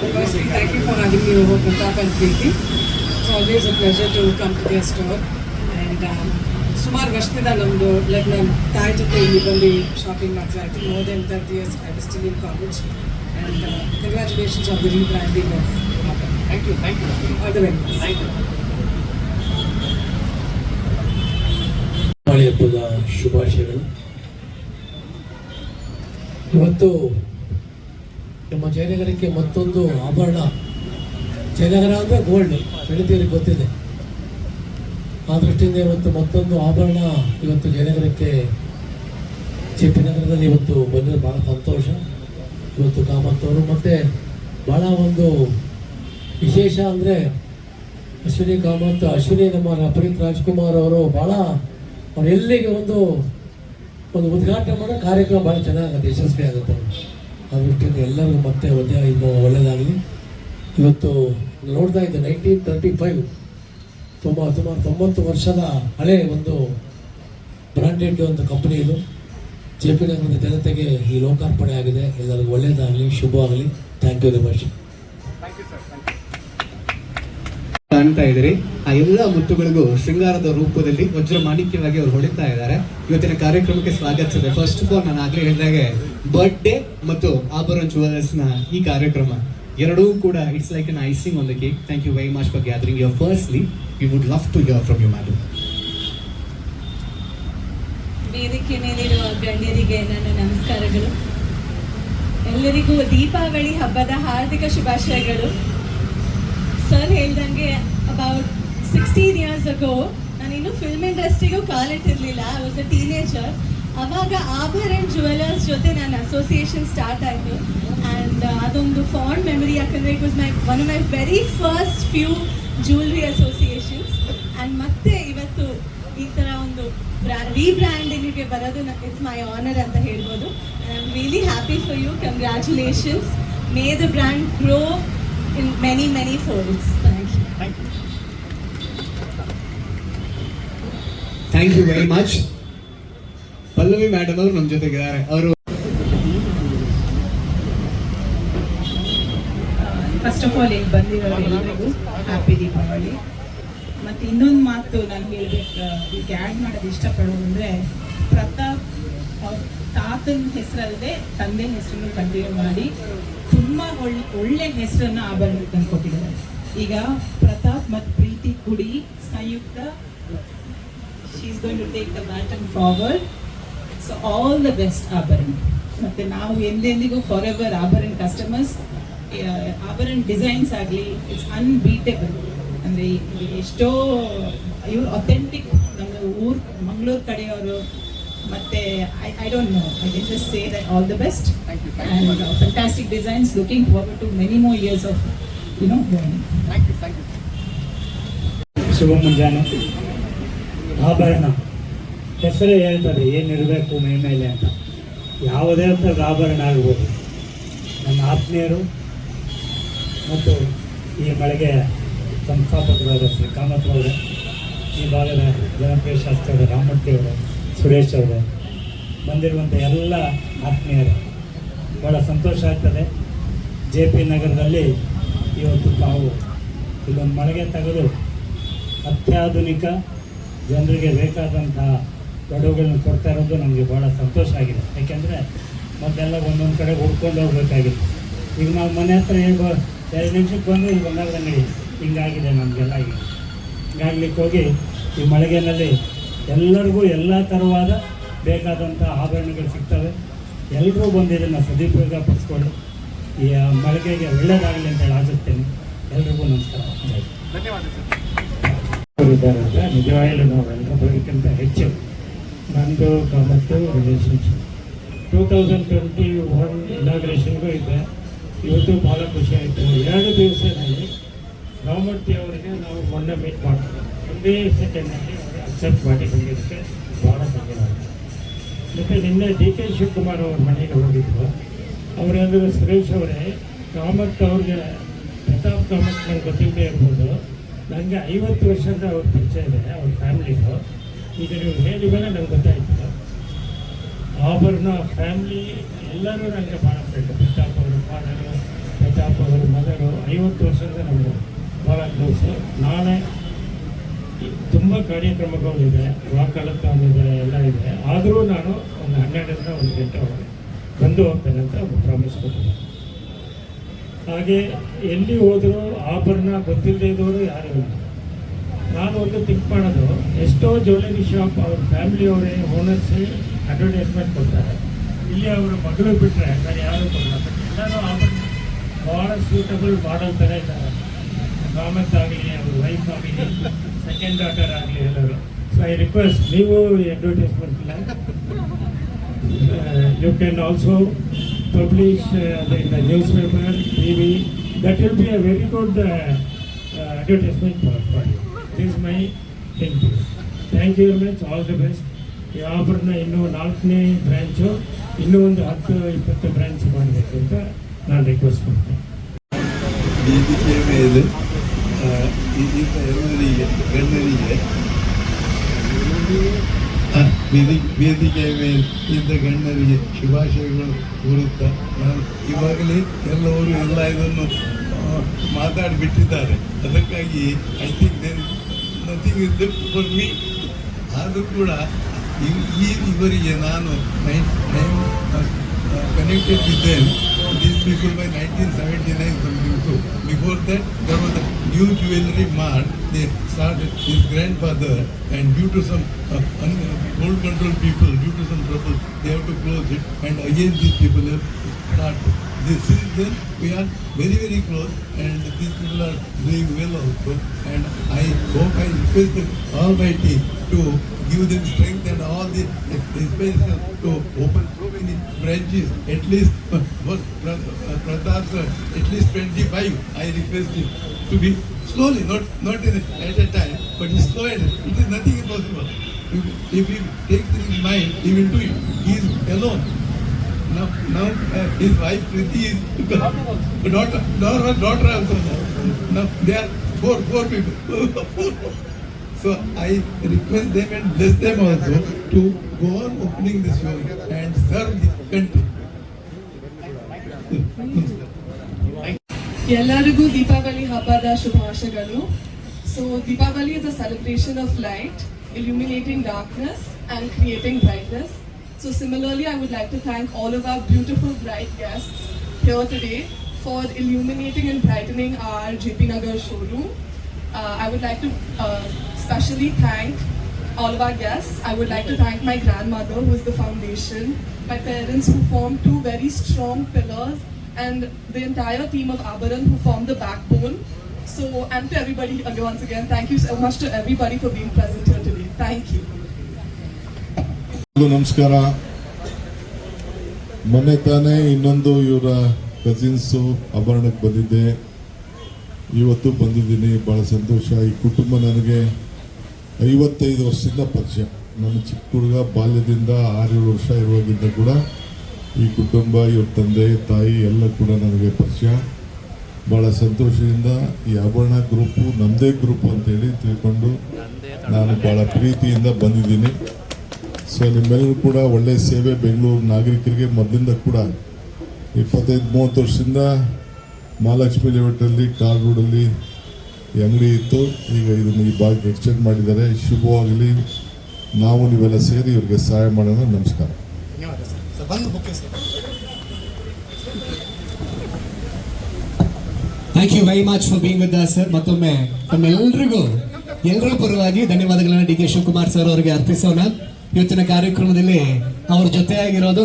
Firstly, thank you for having me over, Pratap and Preeti. It's always a pleasure to come to their store. And ಸುಮಾರು ವರ್ಷದಿಂದ ನಮ್ಮದು like ನಾನು ತಾಯಿ ಜೊತೆ ಇಲ್ಲಿ ಬಂದು ಶಾಪಿಂಗ್ ಮಾಡ್ತೀವಿ. I think more than 30 years I was still in college. And congratulations on the rebranding of Mother. Thank you. All the very best. Thank you. Deepavali ಹಬ್ಬದ ಶುಭಾಶಯಗಳು. ಇವತ್ತು ನಮ್ಮ ಜಯನಗರಕ್ಕೆ ಮತ್ತೊಂದು ಆಭರಣ. ಜಯನಗರ ಅಂದರೆ ಗೋಲ್ಡ್, ಬೆಳೆದಿರಿಗೆ ಗೊತ್ತಿದೆ. ಆ ದೃಷ್ಟಿಯಿಂದ ಇವತ್ತು ಮತ್ತೊಂದು ಆಭರಣ ಇವತ್ತು ಜಯನಗರಕ್ಕೆ JP ನಗರದಲ್ಲಿ ಇವತ್ತು ಬಂದಿರೋ ಭಾಳ ಸಂತೋಷ. ಇವತ್ತು ಕಾಮತ್ತವರು ಮತ್ತು ಭಾಳ ಒಂದು ವಿಶೇಷ ಅಂದರೆ ಅಶ್ವಿನಿ ಕಾಮತ್, ಅಶ್ವಿನಿ ನಮ್ಮ ಪುನೀತ್ ರಾಜ್ಕುಮಾರ್ ಅವರು ಭಾಳ ಅವ್ರು ಎಲ್ಲಿಗೆ ಒಂದು ಉದ್ಘಾಟನೆ ಮಾಡೋ ಕಾರ್ಯಕ್ರಮ ಭಾಳ ಚೆನ್ನಾಗುತ್ತೆ, ಯಶಸ್ವಿ ಆಗುತ್ತೆ. ಆ ದೃಷ್ಟಿಯಿಂದ ಎಲ್ಲರಿಗೂ ಮತ್ತೆ ಇನ್ನೂ ಒಳ್ಳೆಯದಾಗಲಿ. ಇವತ್ತು ನೋಡ್ತಾ ಇದ್ದೆ 1935 ಸುಮಾರು 90 ವರ್ಷದ ಹಳೆ ಒಂದು ಬ್ರಾಂಡೆಡ್ ಒಂದು ಕಂಪನಿ ಇದು. JP ನಗರದ ಜನತೆಗೆ ಈ ಲೋಕಾರ್ಪಣೆ ಆಗಿದೆ. ಎಲ್ಲರಿಗೂ ಒಳ್ಳೆಯದಾಗಲಿ, ಶುಭವಾಗಲಿ. Thank you very much. ಕಾಣ್ತಾ ಇದ್ದೀರಿ, ಆ ಎಲ್ಲ ಮುತ್ತುಗಳಿಗೂ ಶೃಂಗಾರದ ರೂಪದಲ್ಲಿ ವಜ್ರ ಮಾಣಿಕ್ಯವಾಗಿ ಅವರು ಹೊಳಿತಾ ಇದ್ದಾರೆ. ಇವತ್ತಿನ ಕಾರ್ಯಕ್ರಮಕ್ಕೆ ಸ್ವಾಗತಿಸಿದೆ. ಫಸ್ಟ್ ಆಫ್ ಆಲ್ ನಾನು ಆಗ್ಲೇ ಹೇಳಿದಾಗೆ ಬರ್ತ್ಡೇ ಮತ್ತು ಆಭರಣ ಜುವೆಲ್ಲರ್ಸ್ ನ ಈ ಕಾರ್ಯಕ್ರಮ ಎರಡೂ ಕೂಡ it's like an icing on the cake. Thank you very much for gathering your. Firstly we would love to hear from you madam. ವೇದಿಕೆ ಮೇಲಿರುವ ಗಣ್ಯರಿಗೆ ನನ್ನ ನಮಸ್ಕಾರಗಳು. ಎಲ್ಲರಿಗೂ ದೀಪಾವಳಿ ಹಬ್ಬದ ಹಾರ್ದಿಕ ಶುಭಾಶಯಗಳು. ಸರ್ ಹೇಳ್ದಂಗೆ ಅಬೌಟ್ 16 years ago ನಾನಿನ್ನು ಫಿಲ್ಮ್ ಇಂಡಸ್ಟ್ರಿಗೂ ಕಾಲಿಟ್ಟಿರಲಿಲ್ಲ. I was a teenager. ಅವಾಗ ಆಭರಣ್ ಜುವೆಲ್ಲರ್ಸ್ ಜೊತೆ ನನ್ನ ಅಸೋಸಿಯೇಷನ್ ಸ್ಟಾರ್ಟ್ ಆಯಿತು. ಆ್ಯಂಡ್ ಅದೊಂದು ಫಾಂಡ್ ಮೆಮರಿ, ಯಾಕಂದರೆ it was one of my very first few jewellery associations. And ಮತ್ತೆ ಇವತ್ತು ಈ ಥರ ಒಂದು ರೀಬ್ರ್ಯಾಂಡಿಂಗಿಗೆ ಬರೋದು ಇಟ್ಸ್ ಮೈ ಆನರ್ ಅಂತ ಹೇಳ್ಬೋದು. I am really happy for you. Congratulations. May the brand grow in many folds. Thank you. Thank you very much. Pallavi madam ಅವರು ನಮ್ಮ ಜೊತೆಗಿದ್ದಾರೆ. ಅವರು ಫಸ್ಟ್ ಆಫ್ ಆಲ್ ಇಲ್ಲಿ ಬಂದಿರೋರೆಲ್ಲರಿಗೂ ಹ್ಯಾಪಿ ದೀಪಾವಳಿ. ಮತ್ತು ಇನ್ನೊಂದು ಮಾತು ನಾನು ಹೇಳಬೇಕು, ಇದಕ್ಕೆ ಆ್ಯಡ್ ಮಾಡೋದು ಇಷ್ಟಪಡೋದು ಅಂದರೆ, ಪ್ರತಾಪ್ ಅವ್ರ ತಾತನ ಹೆಸರಲ್ಲದೆ ತಂದೆ ಹೆಸರನ್ನು ಕಂಟಿನ್ಯೂ ಮಾಡಿ ತುಂಬ ಒಳ್ಳೆ ಹೆಸರನ್ನು ಆಭರಣಕ್ಕೆ ತಂದು ಕೊಟ್ಟಿದ್ದಾರೆ. ಈಗ ಪ್ರತಾಪ್ ಮತ್ತು ಪ್ರೀತಿ ಕುಡಿ Samyuktha, she is going to take the baton forward. So all the best Abharana. ಮತ್ತು ನಾವು ಎಂದೆಂದಿಗೂ for ever Abharana customers. Abharana designs ಆಗಲಿ ಇಟ್ಸ್ ಅನ್ಬೀಟೇಬಲ್. ಅಂದರೆ ಎಷ್ಟೋ ಇವ್ರು ಅಥೆಂಟಿಕ್ ನಮ್ಮ ಊರು ಮಂಗಳೂರು ಕಡೆಯವರು. ಮತ್ತೆ I don't know, I can just say that all the best. Thank you. And fantastic designs, looking forward to many more years of learning. Thank you. ಶುಭ ಮುಂಜಾನೆ. ಆಭರಣ ಹೆಸರೇ ಹೇಳ್ತಾರೆ ಏನಿರಬೇಕು ಮೈ ಮೇಲೆ ಅಂತ. ಯಾವುದೇ ಥರದ ಆಭರಣ ಆಗ್ಬೋದು. ನನ್ನ ಆತ್ಮೀಯರು ಮತ್ತು ಈ ಮಳೆಗೆ ಸಂಸ್ಥಾಪಕರಾದ ಶ್ರೀ ಕಾಮತ್ ಅವರೇ, ಈ ಭಾಗದ ಜನಪ್ರಿಯ ಶಾಸಕರಾದ ರಾಮಮೂರ್ತಿ ಅವರು, ಸುರೇಶ್ ಅವರು, ಬಂದಿರುವಂಥ ಎಲ್ಲ ಆತ್ಮೀಯರು, ಭಾಳ ಸಂತೋಷ ಆಗ್ತದೆ. JP ನಗರದಲ್ಲಿ ಇವತ್ತು ನಾವು ಇಲ್ಲೊಂದು ಮಳಿಗೆ ತೆಗೆದು ಅತ್ಯಾಧುನಿಕ ಜನರಿಗೆ ಬೇಕಾದಂತಹ ಒಡವುಗಳನ್ನ ಕೊಡ್ತಾ ಇರೋದು ನಮಗೆ ಭಾಳ ಸಂತೋಷ ಆಗಿದೆ. ಯಾಕೆಂದರೆ ಮೊದಲೆಲ್ಲ ಒಂದೊಂದು ಕಡೆ ಹುಡ್ಕೊಂಡು ಹೋಗ್ಬೇಕಾಗಿತ್ತು. ಈಗ ನಾವು ಮನೆ ಹತ್ರ ಹೇಗೋ 2 ನಿಮಿಷಕ್ಕೆ ಬಂದು ಇಲ್ಲಿ ಬಂದಾಗ ಅಂಗಡಿ ಹಿಂಗಾಗಿದೆ ನಮಗೆಲ್ಲ. ಹಿಂಗಾಗ್ಲಿಕ್ಕೆ ಹೋಗಿ ಈ ಮಳಿಗೆನಲ್ಲಿ ಎಲ್ಲರಿಗೂ ಎಲ್ಲ ಥರವಾದ ಬೇಕಾದಂಥ ಆಭರಣಗಳು ಸಿಗ್ತವೆ. ಎಲ್ಲರೂ ಬಂದು ಇದನ್ನು ಸದುಪಯೋಗ ಪಡಿಸ್ಕೊಳ್ಳಿ. ಈ ಮಳಿಗೆಗೆ ಒಳ್ಳೆಯದಾಗಲಿ ಅಂತ ಹೇಳಿ ಆಶಿಸ್ತೇನೆ. ಎಲ್ರಿಗೂ ನಮಸ್ಕಾರ. ಇದ್ದಾರೆ ಅಂತ ನಿಜವಾಗಲೂ ನಾವು ಎಲ್ಲರ ಬರೋಕ್ಕಿಂತ ಹೆಚ್ಚು ನಂದು ಮತ್ತು ರಿಲೇಷನ್ಶಿಪ್ 2021 ಇನಾಗ್ರೇಷನ್ಗೂ ಇದ್ದೆ. ಇವತ್ತು ಭಾಳ ಖುಷಿ ಆಯಿತು. 2 ದಿವಸದಲ್ಲಿ ರಾಮಮೂರ್ತಿ ಅವರಿಗೆ ನಾವು ಮೊನ್ನೆ ಮೀಟ್ ಮಾಡ್ತೀವಿ. ಒಂದೇ ಸೆಕೆಂಡ್ನಲ್ಲಿ ಅವರು ಅಕ್ಸೆಪ್ಟ್ ಮಾಡಿ ಬಂದಿದ್ದಕ್ಕೆ ಭಾಳ ಧನ್ಯವಾದ. ಮತ್ತು ನಿನ್ನೆ DK ಶಿವಕುಮಾರ್ ಅವ್ರ ಮನೆಗೆ ಹೋಗಿದ್ರು. ಅವರೆಲ್ಲರೂ ಸುರೇಶ್ ಅವರೇ, ಕಾಮತ್ ಅವ್ರಿಗೆ ಪ್ರತಾಪ್ ಕಾಮತ್ ನಂಗೆ ಗೊತ್ತಿಲ್ಲದೆ ಇರ್ಬೋದು, ನನಗೆ 50 ವರ್ಷದ ಅವ್ರ ಪರಿಚಯ ಇದೆ, ಅವ್ರ ಫ್ಯಾಮ್ಲಿದು. ಈಗ ನೀವು ಹೇಳಿ ಮೇಲೆ ನಂಗೆ ಗೊತ್ತಾಯಿತು. ಆಭರಣ ಫ್ಯಾಮ್ಲಿ ಎಲ್ಲರೂ ನನಗೆ ಭಾಳ ಫ್ರೆಂಡ್. ಪ್ರತಾಪ್ ಅವರು ಫಾದರು, ಪ್ರತಾಪ್ ಅವರು ಮದರ್, 50 ವರ್ಷದಿಂದ ನಮಗೆ ಭಾಳ ಕ್ಲೋಸು. ನಾಳೆ ತುಂಬ ಕಾರ್ಯಕ್ರಮಗಳಿದೆ, ವಾಕಲತಾನ್ ಇದೆ, ಎಲ್ಲ ಇದೆ. ಆದರೂ ನಾನು ಒಂದು 12ರಿಂದ 1 ಗಂಟೆ ಒಳಗೆ ಬಂದು ಹೋಗ್ತೇನೆ ಅಂತ ಪ್ರಾಮಿಸ್ ಕೊಟ್ಟಿದ್ದೆ. ಹಾಗೆ ಎಲ್ಲಿ ಹೋದರೂ ಆಭರಣ ಗೊತ್ತಿಲ್ಲದೆ ಇದ್ದವರು ಯಾರೂ ಇಲ್ಲ. ನಾನು ಒಂದು ಥಿಂಕ್ ಮಾಡೋದು, ಎಷ್ಟೋ ಜ್ಯುವೆಲರಿ ಶಾಪ್ ಅವ್ರ ಫ್ಯಾಮಿಲಿಯವರೇ ಓನರ್ಸೇ ಅಡ್ವರ್ಟೈಸ್ಮೆಂಟ್ ಕೊಡ್ತಾರೆ. ಇಲ್ಲಿ ಅವರ ಮಗಳು ಬಿಟ್ಟರೆ ನಾನು ಯಾರೂ ಕೊಡಲ್ಲ. ಬಟ್ ಎಲ್ಲರೂ ಆಭರಣ ಭಾಳ ಸೂಟಬಲ್ ಮಾಡಲ್ ಥರ ಇದ್ದಾರೆ. ಕಾಮತ್ ಆಗಲಿ, ಅವ್ರ ವೈಫ್ ಆಗಲಿ, ಸೆಕೆಂಡ್ ಡಾಟರ್ ಆಗಲಿ ಎಲ್ಲರೂ. ಸೊ ಐ ರಿಕ್ವೆಸ್ಟ್, ನೀವು ಅಡ್ವರ್ಟೈಸ್ಮೆಂಟ್ ಇಲ್ಲ, you can also publish in the newspaper, TV. That will be a very good advertisement for you. This is my thing to you. Thank you very much. All the best. ಈ ಆಭರಣ ಇನ್ನೂ 4ನೇ branch, ಇನ್ನೂ ಒಂದು 10-20 branch ಮಾಡಬೇಕು ಅಂತ ನಾನು request ಮಾಡ್ತೇನೆ. ವೇದಿಕೆ ಮೇಲೆ ಇಂಥ ಎಲ್ಲರಿಗೆ ಗಣ್ಯರಿಗೆ ವೇದಿಕೆ ಮೇಲೆ ಇಂಥ ಗಣ್ಯರಿಗೆ ಶುಭಾಶಯಗಳು ಕೋರುತ್ತಾ, ನಾನು ಇವಾಗಲೇ ಎಲ್ಲವರು ಎಲ್ಲ ಇದನ್ನು ಮಾತಾಡಿಬಿಟ್ಟಿದ್ದಾರೆ. ಅದಕ್ಕಾಗಿ I think there nothing is left for me. ಆದರೂ ಕೂಡ ಇವರಿಗೆ ನಾನು connected with them, these people by 1979 something. So before that there was a new jewelry mart. They started his grandfather, and due to some old control people, due to some trouble, they have to close it, and again these people have started. This is then we are very very close, and these people are doing well also, and I hope, I request the Almighty to give them strength and all the inspiration to open so many branches, at least for Pratap sir, at least 25. I request him to be slowly, not at a time, but slow, and it is nothing impossible. If he takes it in mind, he will do it. He is alone. Now his wife Priti is daughter also. Now they are four people. So I request them and bless them also to go on opening this shop and serve the country. ಎಲ್ಲರಿಗೂ ದೀಪಾವಳಿ ಹಬ್ಬದ ಶುಭಾಶಯಗಳು. So Deepavali is a celebration of light, illuminating darkness and creating brightness. So similarly, I would like to thank all of our beautiful bright guests here today for illuminating and brightening our JP Nagar showroom. I would like to especially thank all of our guests. I would like to thank my grandmother, who is the foundation, my parents, who formed 2 very strong pillars, and the entire team of Abaran, who formed the backbone. So, and to everybody, once again, thank you so much to everybody for being present here today. Thank you. ನಮಸ್ಕಾರ. ಮೊನ್ನೆ ತಾನೇ ಇನ್ನೊಂದು ಇವರ cousins ಆಭರಣಕ್ಕೆ ಬಂದಿದ್ದೆ, ಇವತ್ತು ಬಂದಿದ್ದೀನಿ. ಭಾಳ ಸಂತೋಷ. ಈ ಕುಟುಂಬ ನನಗೆ 55 ವರ್ಷದಿಂದ ಪರಿಚಯ. ನನ್ನ ಚಿಕ್ಕ ಹುಡುಗ ಬಾಲ್ಯದಿಂದ 6-7 ವರ್ಷ ಇರುವಾಗಿದ್ದ ಕೂಡ ಈ ಕುಟುಂಬ, ಇವ್ರ ತಂದೆ ತಾಯಿ ಎಲ್ಲ ಕೂಡ ನನಗೆ ಪರಿಚಯ. ಭಾಳ ಸಂತೋಷದಿಂದ ಈ ಆಭರಣ ಗ್ರೂಪು ನಮ್ಮದೇ ಗ್ರೂಪು ಅಂತೇಳಿ ತಿಳ್ಕೊಂಡು ನಾನು ಭಾಳ ಪ್ರೀತಿಯಿಂದ ಬಂದಿದ್ದೀನಿ. ಸೊ ನಿಮ್ಮೆಲ್ಲರೂ ಕೂಡ ಒಳ್ಳೆಯ ಸೇವೆ. ಬೆಂಗಳೂರು ನಾಗರಿಕರಿಗೆ ಮೊದಲಿಂದ ಕೂಡ 25-30 ವರ್ಷದಿಂದ ಮಹಾಲಕ್ಷ್ಮಿ ಲೇಔಟಲ್ಲಿ ಕಾರ್ ರೋಡಲ್ಲಿ ಈ ಅಂಗಡಿ ಇತ್ತು. ಈಗ ಇದನ್ನು ಈ ಭಾಗಕ್ಕೆ ಎಕ್ಸ್ಟೆಂಡ್ ಮಾಡಿದ್ದಾರೆ. ಶುಭವಾಗಲಿ. ನಾವು ನೀವೆಲ್ಲ ಸೇರಿ ಇವರಿಗೆ ಸಹಾಯ ಮಾಡೋಣ. ನಮಸ್ಕಾರ. Thank you very much for being with us sir. ಮತ್ತೊಮ್ಮೆ ತಮ್ಮೆಲ್ಲರಿಗೂ ಎಲ್ಲರ ಪರವಾಗಿ ಧನ್ಯವಾದಗಳನ್ನ ಡಿ ಕೆ ಶಿವಕುಮಾರ್ ಸರ್ ಅವರಿಗೆ ಅರ್ಪಿಸೋಣ. ಇವತ್ತಿನ ಕಾರ್ಯಕ್ರಮದಲ್ಲಿ ಅವ್ರ ಜೊತೆಯಾಗಿರೋದು